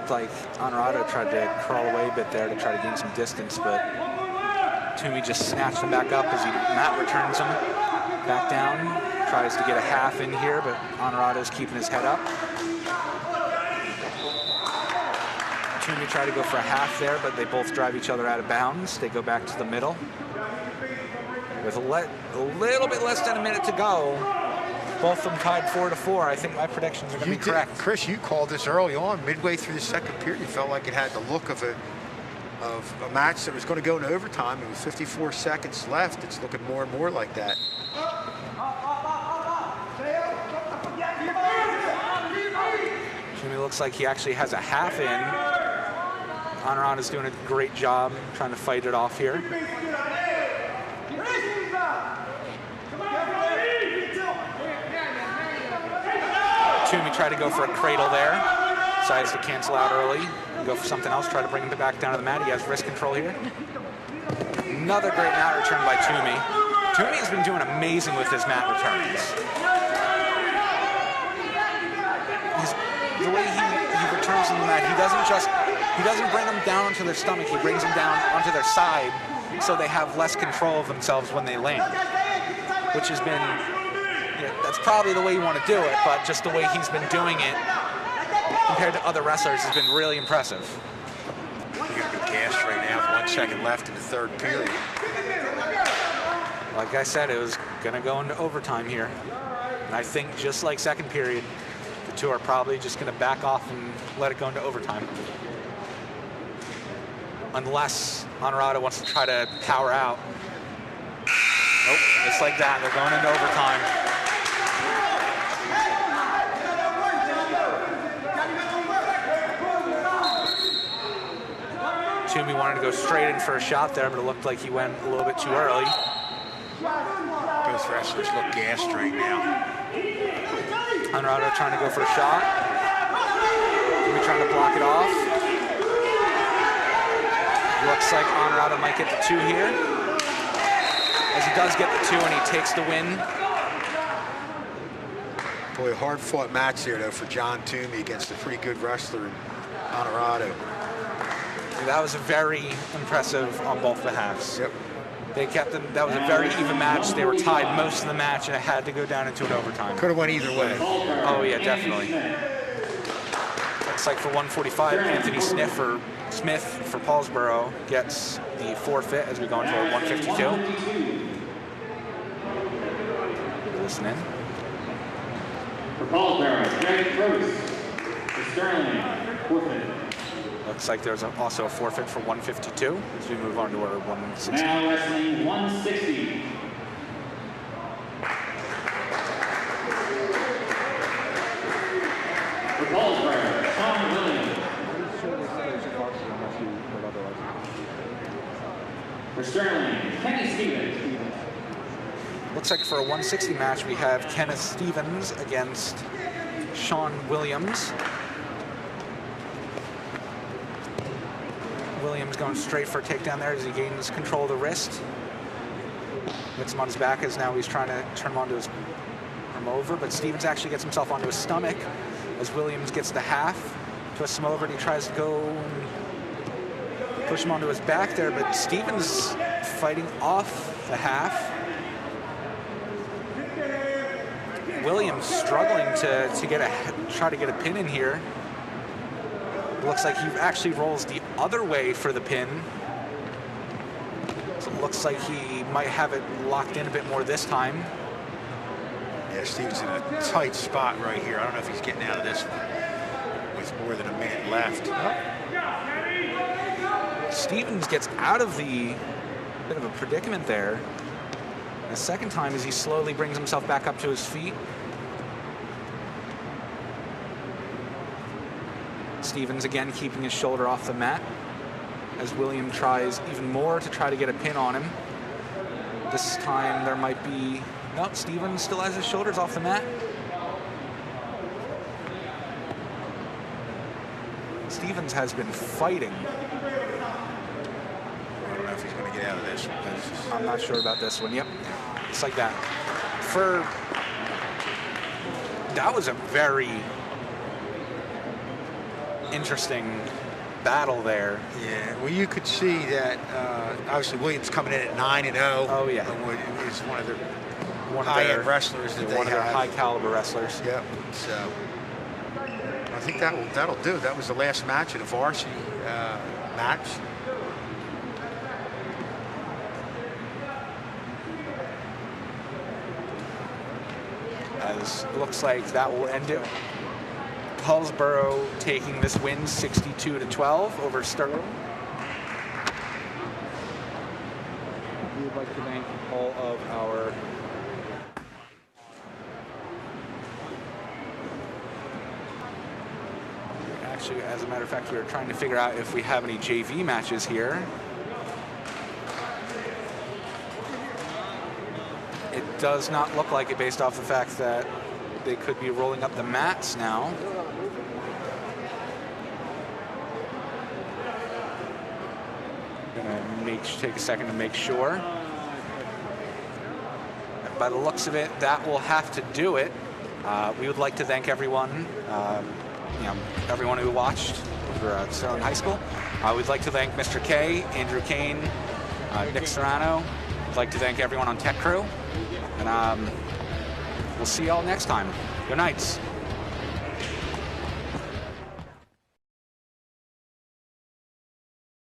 Like Honorado tried to crawl away a bit there to try to gain some distance, but Toomey just snatched him back up as he mat returns him back down. Tries to get a half in here, but Honorado's keeping his head up. Toomey tried to go for a half there, but they both drive each other out of bounds. They go back to the middle. With a little bit less than a minute to go, both of them tied 4-4. I think my predictions are going to be correct. Chris, you called this early on, midway through the second period. You felt like it had the look of a match that was going to go into overtime. It was 54 seconds left. It's looking more and more like that. Jimmy looks like he actually has a half in. Honorado's doing a great job trying to fight it off here. Toomey tried to go for a cradle there. Decides to cancel out early and go for something else. Try to bring him back down to the mat. He has wrist control here. Another great mat return by Toomey. Toomey has been doing amazing with his mat returns. The way he returns in the mat, he doesn't bring them down onto their stomach. He brings them down onto their side so they have less control of themselves when they land, which has been, that's probably the way you want to do it, but just the way he's been doing it compared to other wrestlers has been really impressive. You're going to be gassed right now with 1 second left in the third period. Like I said, it was going to go into overtime here. And I think just like second period, the two are probably just going to back off and let it go into overtime. Unless Honorado wants to try to power out. Nope, just like that, they're going into overtime. Toomey wanted to go straight in for a shot there, but it looked like he went a little bit too early. Both wrestlers look gassed right now. Honorado trying to go for a shot. Toomey trying to block it off. Looks like Honorado might get the 2 here. As he does get the 2 and he takes the win. Boy, a hard-fought match here, though, for John Toomey against a pretty good wrestler in Honorado. That was very impressive on both the halves. Yep. They kept them. That was a very even match. They were tied most of the match, and it had to go down into an overtime. Could have went either way. Oh yeah, definitely. Looks like for 145, Anthony Smith for Paulsboro gets the forfeit as we go into our 152. Listen in. For Paulsboro, Greg Bruce. For Sterling, forfeit. Looks like there's also a forfeit for 152 as we move on to our 160. Now wrestling 160. For Paulsboro, Sean Williams. For Sterling, Kenny Stevens. looks like for a 160 match, we have Kenneth Stevens against Sean Williams. Williams going straight for a takedown there as he gains control of the wrist. Gets him on his back as now he's trying to turn him onto his arm over, but Stevens actually gets himself onto his stomach as Williams gets the half, twists him over, and he tries to go and push him onto his back there, but Stevens fighting off the half. Williams struggling to try to get a pin in here. Looks like he actually rolls the other way for the pin. So it looks like he might have it locked in a bit more this time. Yeah, Steve's in a tight spot right here. I don't know if he's getting out of this one with more than a minute left. Stevens gets out of the bit of a predicament there. The second time as he slowly brings himself back up to his feet. Stevens again keeping his shoulder off the mat as William tries even more to try to get a pin on him. This time there might be... No, Stevens still has his shoulders off the mat. Stevens has been fighting. I don't know if he's going to get out of this one. I'm not sure about this one. Yep, it's like that. That was a very interesting battle there. Yeah, well, you could see that obviously Williams coming in at 9-0. Oh yeah, he's one of their high-end wrestlers that they one of their have. high-caliber wrestlers. Yep. So I think that'll do. That was the last match of the varsity match. As looks like that will end it. Paulsboro taking this win 62-12 over Sterling. We would like to thank all of our actually, as a matter of fact, we were trying to figure out if we have any JV matches here. It does not look like it based off the fact that they could be rolling up the mats now. Gonna take a second to make sure. By the looks of it, that will have to do it. We would like to thank everyone, everyone who watched over at Sterling High School. We'd like to thank Mr. K, Andrew Kane, Nick Serrano. We'd like to thank everyone on Tech Crew. And we'll see y'all next time. Good nights.